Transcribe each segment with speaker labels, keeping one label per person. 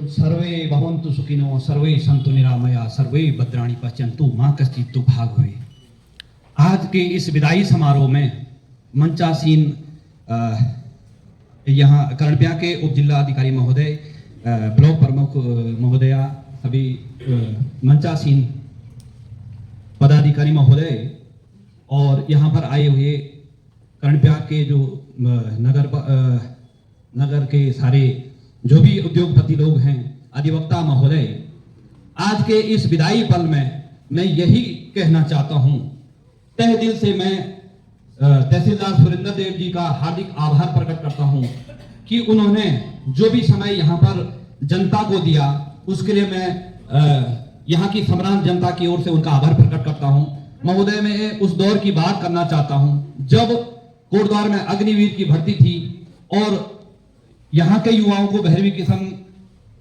Speaker 1: सर्वे भवन्तु सुखिनो सर्वे सन्तु निरामया सर्वे भद्राणि पश्यन्तु मां कश्चित् दुर्भाग् भवेत्। आज के इस विदाई समारोह में मंचासीन यहाँ कर्णप्या के उप जिला अधिकारी महोदय, ब्लॉक प्रमुख महोदया, सभी मंचासीन पदाधिकारी महोदय और यहाँ पर आए हुए कर्णप्या के जो नगर के सारे जो भी उद्योगपति लोग हैं, अधिवक्ता महोदय, आज के इस विदाई पल में मैं यही कहना चाहता हूं, तहे दिल से मैं तहसीलदार सुरेंद्र देव जी का हार्दिक आभार प्रकट करता हूं कि उन्होंने जो भी समय यहाँ पर जनता को दिया, उसके लिए मैं यहाँ की सम्रांत जनता की ओर से उनका आभार प्रकट करता हूं। महोदय, मैं उस दौर की बात करना चाहता हूं जब कोटद्वार में अग्निवीर की भर्ती थी और यहाँ के युवाओं को 12वीं किस्म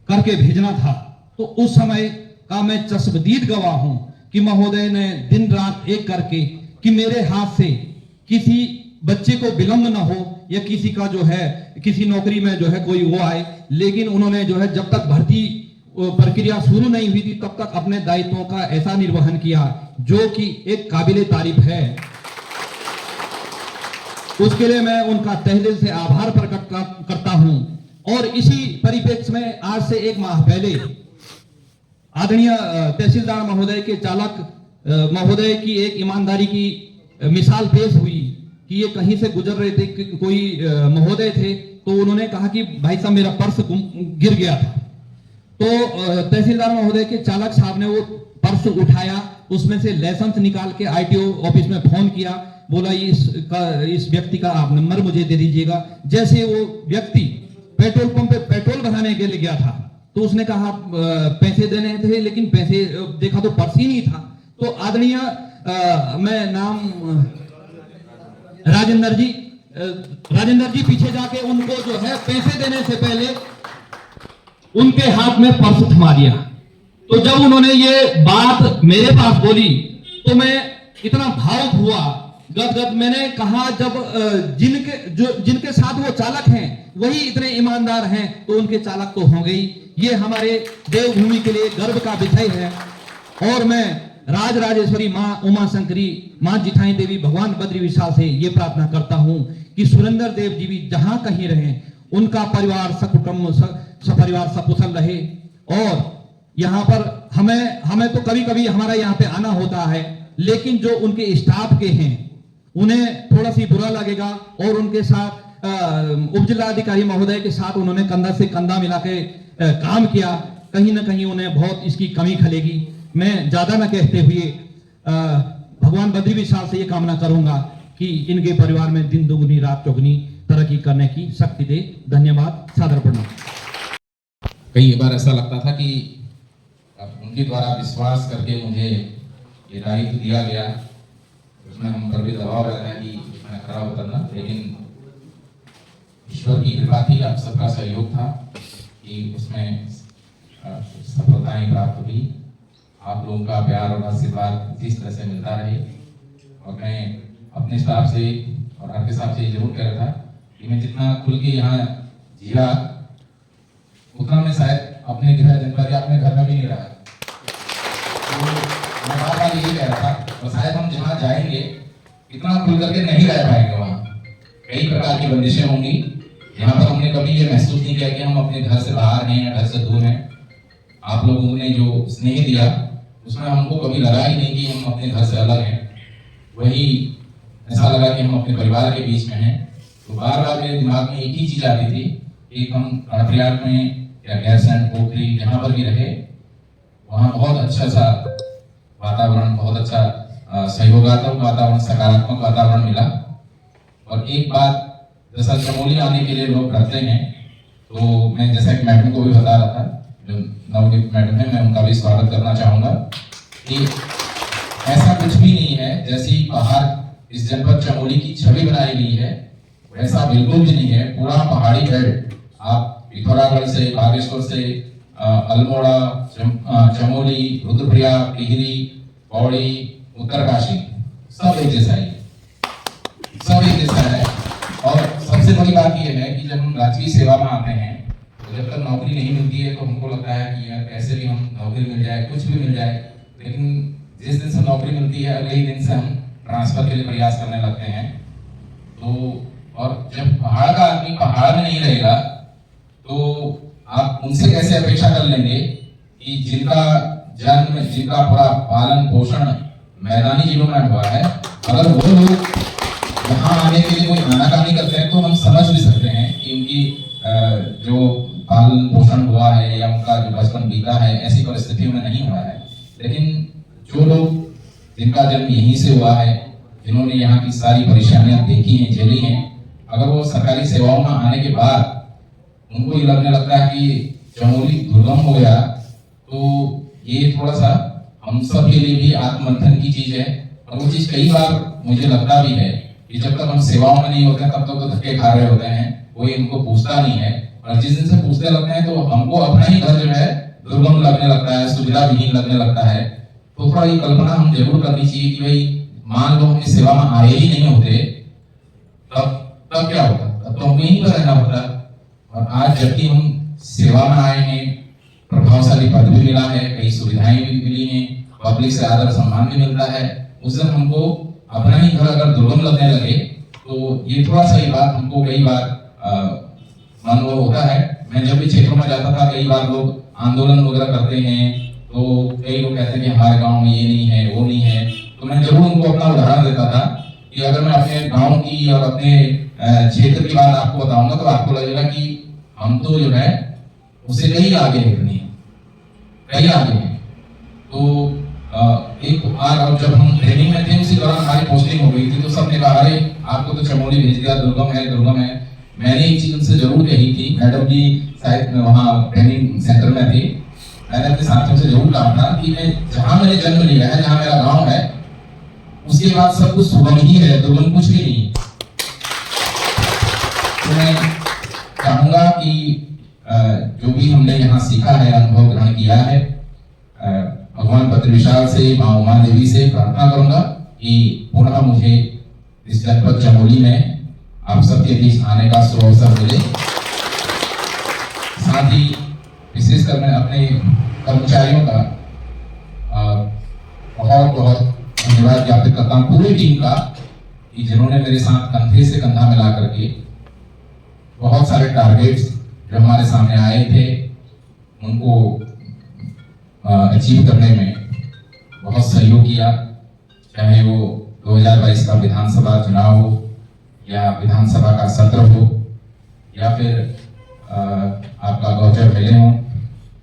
Speaker 1: करके भेजना था, तो उस समय का मैं चश्मदीद गवाह हूं कि महोदय ने दिन रात एक करके कि मेरे हाथ से किसी बच्चे को विलंब न हो या किसी का जो है किसी नौकरी में जो है कोई वो आए, लेकिन उन्होंने जो है जब तक भर्ती प्रक्रिया शुरू नहीं हुई थी तब तक अपने दायित्वों का ऐसा निर्वहन किया जो कि एक काबिले तारीफ है। उसके लिए मैं उनका तहे दिल से आभार प्रकट करता हूं। और इसी परिप्रेक्ष्य में आज से 1 माह पहले आदरणीय तहसीलदार महोदय के चालक महोदय की एक ईमानदारी की मिसाल पेश हुई कि ये कहीं से गुजर रहे थे, कोई महोदय थे, तो उन्होंने कहा कि भाई साहब मेरा पर्स गिर गया था, तो तहसीलदार महोदय के चालक साहब ने वो पर्स उठाया, उसमें से लाइसेंस निकाल के आईटीओ ऑफिस में फोन किया, बोला इस व्यक्ति का आप नंबर मुझे दे दीजिएगा। जैसे वो व्यक्ति पेट्रोल पंप पे पेट्रोल भराने के लिए गया था तो उसने कहा पैसे देने थे, लेकिन पैसे देखा तो पर्स ही नहीं था। तो आदरणीय मैं नाम राजेंद्र जी पीछे जाके उनको जो है पैसे देने से पहले उनके हाथ में पर्स थमा दिया। तो जब उन्होंने ये बात मेरे पास बोली तो मैं इतना भावुक हुआ, गदगद। मैंने कहा जब जिनके साथ वो चालक हैं वही इतने ईमानदार हैं तो उनके चालक तो होंगे ही। ये हमारे देवभूमि के लिए गर्व का विषय है। और मैं राजराजेश्वरी मां उमा शंकरी, मां जिठाई देवी, भगवान बद्री विशाल से ये प्रार्थना करता हूं कि सुरेंद्र देव जी भी जहां कहीं रहे, उनका परिवार सकुटुंब सपरिवार सकुशल रहे। और यहाँ पर हमें तो कभी कभी हमारा यहाँ पे आना होता है, लेकिन जो उनके स्टाफ के हैं उन्हें थोड़ा सी बुरा लगेगा। और उनके साथ उप जिलाधिकारी महोदय के साथ उन्होंने कंधा से कंधा मिला के काम किया, कहीं ना कहीं उन्हें बहुत इसकी कमी खलेगी। मैं ज्यादा न कहते हुए भगवान बद्री विशाल से ये कामना करूंगा कि इनके परिवार में दिन दुगनी रात चौगुनी तरक्की करने की शक्ति दे। धन्यवाद, सादर प्रणाम।
Speaker 2: कई बार ऐसा लगता था कि उनके द्वारा विश्वास करके मुझे ये दायित्व दिया गया, उसमें हम पर भी दबाव रहता है कि उसमें खरा उतरना, लेकिन ईश्वर की कृपा थी, आप सबका सहयोग था कि उसमें सफलताएं प्राप्त हुई। आप लोगों का प्यार और आशीर्वाद इस तरह से मिलता रहे। और मैं अपने स्टाफ से और आपके साथ से जरूर कह रहा था कि मैं जितना खुल के यहाँ जिया उतना मैं शायद अपने गृह जनपद या अपने घर में भी नहीं रहा। तो मैं बार बार यही कह रहा था, और शायद हम जहाँ जाएंगे इतना खुल करके नहीं रह पाएंगे। वहाँ कई प्रकार की बंदिशें होंगी। यहाँ पर हमने कभी ये महसूस नहीं किया कि हम अपने घर से बाहर हैं या घर से दूर हैं। आप लोगों ने जो स्नेह दिया उसमें हमको कभी लगा ही नहीं कि हम अपने घर से अलग हैं, वही ऐसा लगा कि हम अपने परिवार के बीच में हैं। तो बार बार मेरे दिमाग में एक ही चीज आती थी कि हम कर्णप्रयाग में या गैरसैंण पोखरी जहाँ पर भी रहे वहाँ बहुत अच्छा सा वातावरण, बहुत अच्छा सहयोगात्मक वातावरण, सकारात्मक वातावरण मिला। और एक बात, जैसा चमोली आने के लिए लोग करते हैं, तो मैं जैसा कि मैडम को भी बता रहा था, जो नवदीप मैडम है, मैं उनका भी स्वागत करना चाहूँगा कि ऐसा कुछ भी नहीं है जैसी बाहर इस जनपद चमोली की छवि बनाई गई है, वैसा बिल्कुल भी नहीं है। पूरा पहाड़ी बेल्ट, आप पिथौरागढ़ से, बागेश्वर से, अल्मोड़ा, चमोली, रुद्रप्रयाग, टिहरी, पौड़ी, उत्तरकाशी, सब एक जैसा है, सब एक जैसा है। और सबसे बड़ी बात यह है कि जब हम राजकीय सेवा में आते हैं तो जब तक नौकरी नहीं मिलती है तो हमको लगता है कि यार कैसे भी हम नौकरी मिल जाए, कुछ भी मिल जाए, लेकिन जिस दिन से नौकरी मिलती है अगले ही दिन से हम ट्रांसफर के लिए प्रयास करने लगते हैं। तो और जब पहाड़ का आदमी पहाड़ में नहीं रहेगा तो आप उनसे कैसे अपेक्षा कर लेंगे कि जिनका जन्म, जिनका पूरा पालन पोषण मैदानी जिलों में हुआ है, अगर वो लोग यहाँ आने के लिए कोई आनाकानी करते हैं तो हम समझ भी सकते हैं कि उनकी जो पालन पोषण हुआ है या उनका जो बचपन बीता है ऐसी परिस्थितियों में नहीं हुआ है। लेकिन जो लोग जिनका जन्म यहीं से हुआ है, जिन्होंने यहाँ की सारी परेशानियां देखी हैं, झेली हैं, अगर वो सरकारी सेवाओं में आने के बाद उनको ये लगने लगता है कि चमोली दुर्गम हो गया, तो ये थोड़ा सा हम सब के लिए भी आत्ममंथन की चीज है। और वो चीज कई बार मुझे लगता भी है कि जब तक हम सेवाओं में नहीं होते हैं तब तक तो धक्के खा रहे होते हैं, कोई इनको पूछता नहीं है। और जिस दिन से पूछने लगते हैं तो हमको अपना ही घर जो है दुर्गम लगने लगता है, सुविधा विहीन लगने लगता है। तो थोड़ा ये कल्पना हम जरूर करनी चाहिए कि भाई मान लो हम इस सेवा में आए ही नहीं होते तब क्या होता, तब तो हमें यहीं पर रहना होता। और आज जबकि हम सेवा में आए हैं, प्रभावशाली पद भी मिला है, कई सुविधाएं भी मिली हैं, पब्लिक से आदर सम्मान भी मिलता है, उस दिन हमको अपना ही घर अगर दुर्गम लगने लगे तो ये थोड़ा सा ही बात हमको कई बार मन वो होता है। मैं जब भी क्षेत्रों में जाता था कई बार लोग आंदोलन वगैरह करते हैं तो कई लोग कहते हैं कि हमारे गांव में ये नहीं है, वो नहीं है। तो मैं जरूर उनको अपना उदाहरण देता था कि अगर मैं अपने गांव की और अपने क्षेत्र की बात आपको बताऊंगा तो आपको लगेगा कि हम तो जो है उससे कहीं आगे निकलनी है, कहीं आगे हैं। तो एक बार और जब हम ट्रेनिंग में थे उसी दौरान हमारी पोस्टिंग हो गई थी तो सबने कहा अरे आपको तो चमोली भेज दिया, दुर्गम है, दुर्गम है। मैंने एक चीज उनसे जरूर कही थी, मैडम जी शायद वहाँ ट्रेनिंग सेंटर में थी, मैंने अपने साथियों से जरूर कहा था कि मैं जहाँ मैंने जन्म लिया है, जहाँ मेरा गाँव है, उसके बाद सब कुछ सुगम ही है, दुर्गम कुछ भी नहीं। तो मैं चाहूंगा कि जो भी हमने यहाँ सीखा है, अनुभव ग्रहण किया है, भगवान पत्र विशाल से, माँ उमा देवी से प्रार्थना करूंगा कि पुनः मुझे इस जनपद चमोली में आप सबके बीच आने का सुअवसर मिले। साथ ही विशेषकर मैं अपने कर्मचारियों का बहुत बहुत धन्यवाद ज्ञापित करता हूँ, पूरी टीम का, कि जिन्होंने मेरे साथ कंधे से कंधा मिला करके बहुत सारे टारगेट्स जो हमारे सामने आए थे उनको अचीव करने में बहुत सहयोग किया। चाहे वो 2022 का विधानसभा चुनाव हो या विधानसभा का सत्र हो या फिर आपका गौचर मेले हो,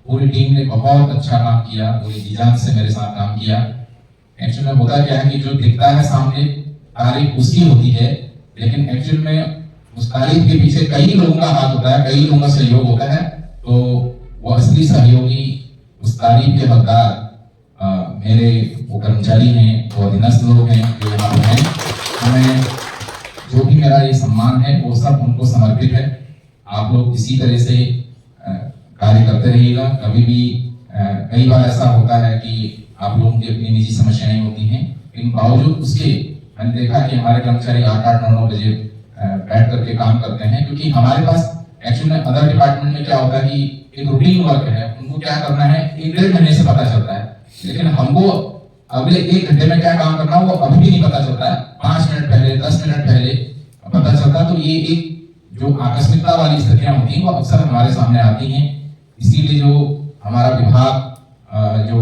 Speaker 2: पूरी टीम ने बहुत अच्छा काम किया, पूरी जी-जान से मेरे साथ काम किया। एक्चुअल में होता क्या है कि जो दिखता है सामने तारीफ उसकी होती है, लेकिन एक्चुअल में उस तारीफ के पीछे कई लोगों का हाथ होता है, कई लोगों का सहयोग होता है। तो वो असली सहयोगी, उस तारीफ के हकदार मेरे वो कर्मचारी हैं, वो अधीनस्थ लोग हैं जो यहाँ पर हैं। हमें जो भी मेरा ये सम्मान है वो सब उनको समर्पित है। आप लोग इसी तरह से कार्य करते रहिएगा। कभी भी कई बार ऐसा होता है कि आप लोगों की अपनी निजी समस्याएं होती हैं, लेकिन बावजूद उसके मैंने देखा कि हमारे कर्मचारी 8-8, 9-9 बजे बैठ करके काम करते हैं, क्योंकि हमारे पास एक्चुअल में अदर डिपार्टमेंट में क्या होता है कि एक रूटीन वर्क है, उनको क्या करना है 1-1.5 महीने से पता चलता है, लेकिन हमको अगले 1 घंटे में क्या काम करना वो अभी भी नहीं पता चलता है। 5 मिनट पहले, 10 मिनट पहले पता चलता है। तो ये एक जो आकस्मिकता वाली स्थितियां होती हैं वो अक्सर हमारे सामने आती हैं। इसीलिए जो हमारा विभाग जो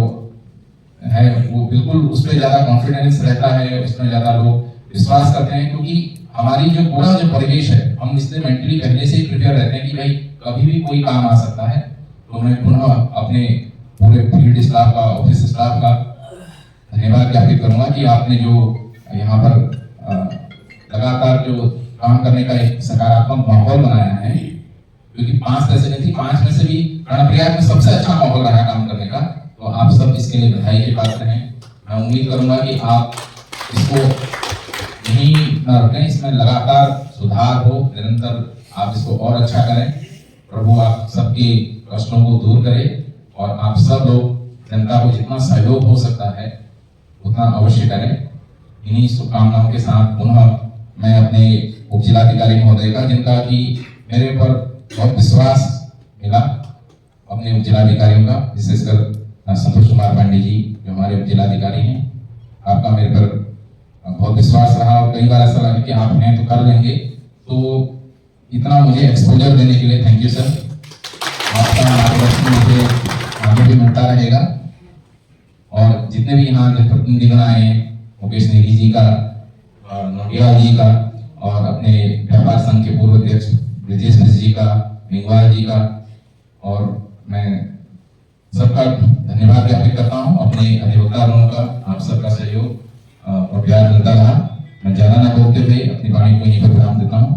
Speaker 2: है वो बिल्कुल उस पर ज्यादा कॉन्फिडेंस रहता है, उसमें ज्यादा लोग विश्वास करते हैं, क्योंकि हमारी जो पूरा जो परिवेश है हम इसलिए मेंटली पहले से ही प्रिपेयर रहते हैं कि भाई कभी भी कोई काम आ सकता है। तो मैं पुनः अपने पूरे फील्ड स्टाफ का, ऑफिस स्टाफ का धन्यवाद ज्ञापित करूंगा कि आपने जो यहाँ पर लगातार जो काम करने का एक सकारात्मक माहौल बनाया है, क्योंकि 5 ऐसे नहीं थी, 5 में से भी कर्णप्रयाग में सबसे अच्छा माहौल रहा काम करने का। तो आप सब इसके लिए बधाई के पात्र हैं। मैं उम्मीद करूंगा कि आप इसको यहीं न रखें, इसमें लगातार सुधार हो, निरंतर आप इसको और अच्छा करें। प्रभु आप सबके कष्टों को दूर करे और आप सब लोग जनता को जितना सहयोग हो सकता है उतना अवश्य करें। इन्हीं शुभकामनाओं के साथ पुनः मैं अपने उप जिलाधिकारी महोदय का, जिनका कि मेरे ऊपर बहुत विश्वास मिला अपने उप जिलाधिकारियों का, विशेषकर संतोष कुमार पांडे जी जो हमारे उप जिलाधिकारी हैं। आपका मेरे पर बहुत विश्वास रहा और कई बार ऐसा लगा कि आप हैं तो कर लेंगे, तो इतना मुझे एक्सपोजर देने के लिए थैंक यू सर। आपका मार्गदर्शन मुझे आगे भी मिलता रहेगा और जितने भी यहाँ के प्रतिनिधिगण आए हैं, मुकेश नेगी जी का, नोडिया जी का और अपने व्यापार संघ के पूर्व अध्यक्ष ब्रिजेश मिश्र जी का, मेघवाल जी का, और मैं सबका धन्यवाद ज्ञापित करता हूँ। अपने अधिवक्ताओं का आप सबका सहयोग और प्यार मिलता रहा। मैं ज्यादा ना बोलते हुए अपनी वाणी को यहीं पर विराम देता हूँ,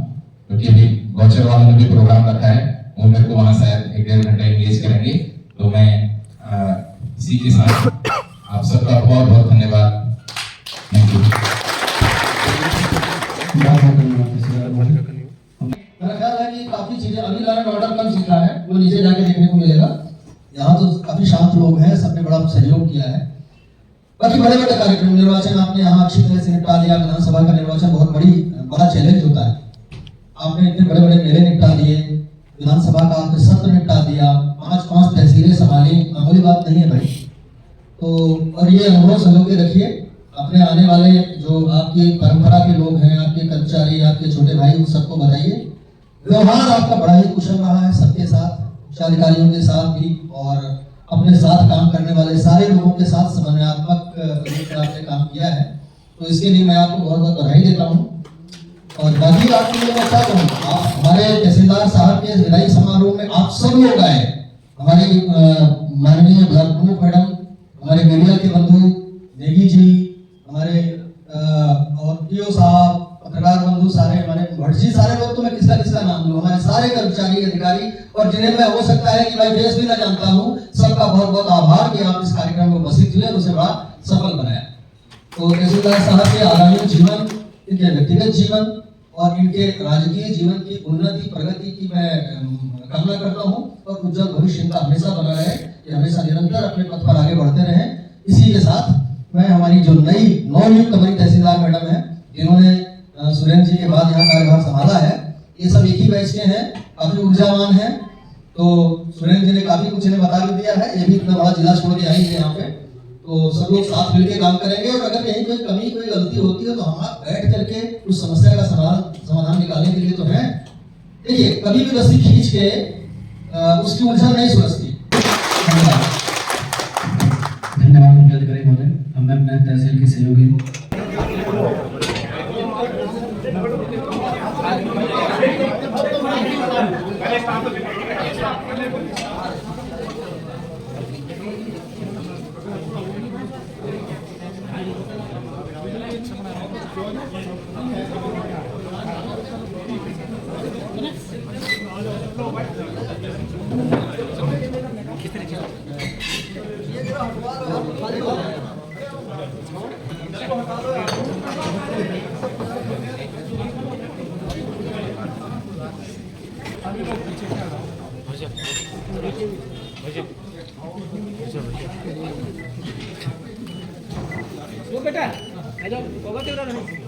Speaker 2: क्योंकि अभी गौचर वालों ने भी प्रोग्राम रखा है, वो मेरे को वहाँ शायद 1-1.5 घंटे इंगेज करेंगे। तो मैं इसी के साथ आप सबका बहुत बहुत धन्यवाद। Thank you.
Speaker 3: मेरा ख्याल है कि काफी चीजें अभी लॉ एंड ऑर्डर कम सीखा है, वो नीचे जाके देखने को मिलेगा। यहाँ तो काफी शांत लोग हैं, सबने बड़ा सहयोग किया है। बाकी बड़े बड़े कार्यक्रम, निर्वाचन आपने यहाँ अच्छी तरह से निपटा लिया। विधानसभा का निर्वाचन बहुत बड़ा चैलेंज होता है। आपने इतने बड़े बड़े मेले निपटा दिए, विधानसभा का आपने सत्र निपटा दिया, 5 तहसीलें संभाली, मामूली बात नहीं है भाई। तो और ये अनुभव संजो के रखिए, अपने आने वाले जो आपकी परंपरा के लोग हैं, आपके कर्मचारी, आपके छोटे भाई, उन सबको बताइए। व्यवहार आपका बड़ा ही कुशल रहा है सबके साथ, उच्चाधिकारियों के साथ भी और अपने साथ काम करने वाले सारे लोगों के साथ समन्वयात्मक आपने काम किया है। तो इसके लिए मैं आपको बहुत बहुत बधाई देता हूँ। और बाकी आपके लिए मैं क्या कहूँ, आप हमारे तहसीलदार साहब के विदाई समारोह में आप सब लोग आए, हमारे माननीय ब्लॉक प्रमुख मैडम, हमारे मीडिया के बंधु नेगी जी, हमारे और पीओ साहब, पत्रकार बंधु सारे, हमारे भट्ट जी, सारे लोग, तो मैं किसका नाम लूं, हमारे सारे कर्मचारी अधिकारी, और जिन्हें मैं हो सकता है कि भाई फेस भी ना जानता हूँ, सबका बहुत बहुत आभार कि आप इस कार्यक्रम में उपस्थित हुए और उसे बड़ा सफल बनाया। तो तहसीलदार साहब के आगामी जीवन, इनके व्यक्तिगत जीवन और इनके राजकीय जीवन की उन्नति प्रगति की मैं कामना करता हूँ और उज्जवल भविष्य इनका हमेशा बना रहे, ये हमेशा निरंतर अपने पथ पर आगे बढ़ते रहे। इसी के साथ मैं हमारी जो नवनियुक्त हमारी तहसीलदार मैडम है, जिन्होंने सुरेंद्र जी के बाद यहाँ कार्यभार संभाला है, ये सब एक ही बैच के हैं, काफी ऊर्जावान हैं। तो सुरेंद्र जी ने काफी कुछ इन्हें बता भी दिया है, ये भी इतना बड़ा जिला छोड़ के आई है यहाँ पे। तो सब लोग साथ मिलकर काम करेंगे और अगर कहीं कोई कमी, कोई गलती होती है तो हम आप बैठ करके उस समस्या का समाधान निकालने के लिए तो है। देखिए, कभी भी रस्सी खींच के उसकी उलझन नहीं सुलझती। धन्यवाद।
Speaker 4: धन्यवाद मुख्याधिकारी महोदय। हमने अपने तहसील के सहयोगी
Speaker 5: बेटा आ जाओ, होगा तेरा नहीं।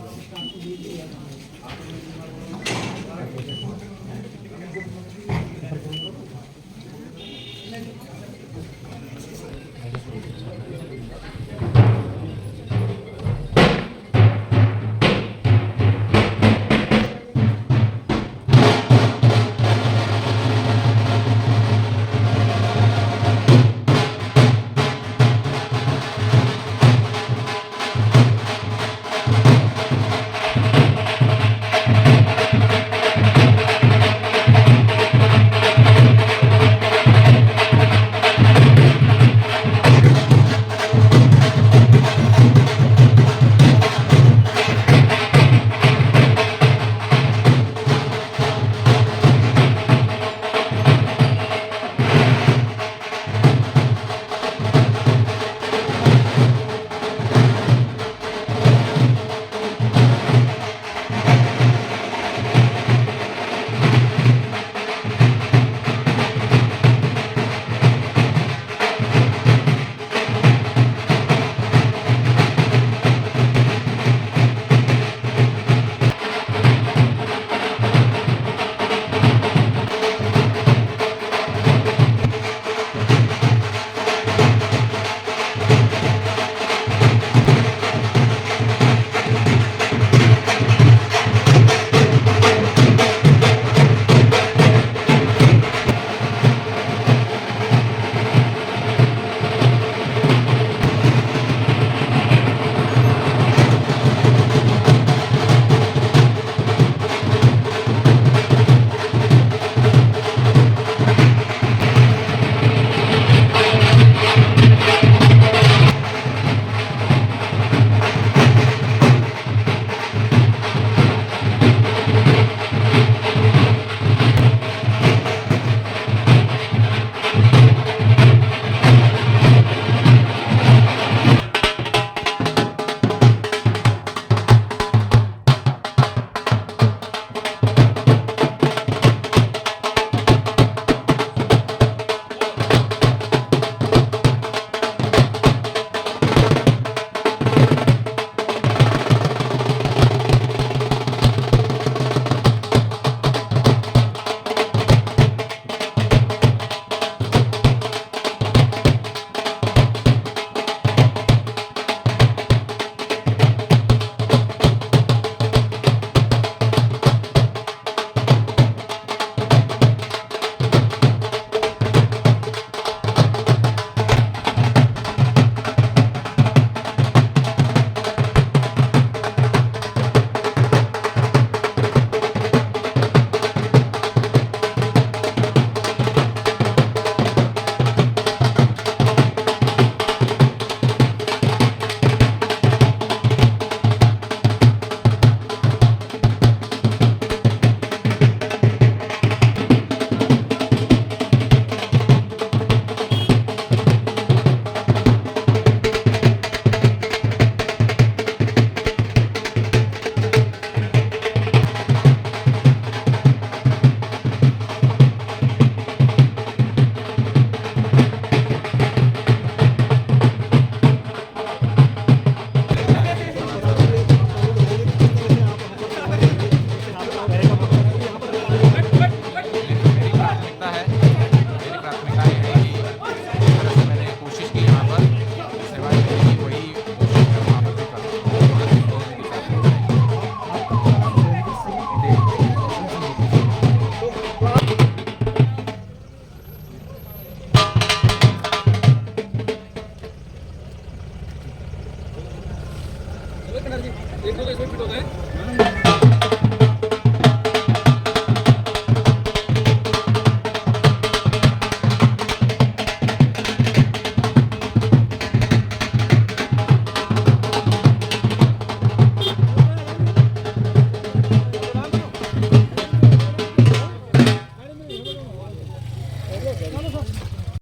Speaker 5: एक मिनट जी, एक दो तो इसमें फिट हो गए।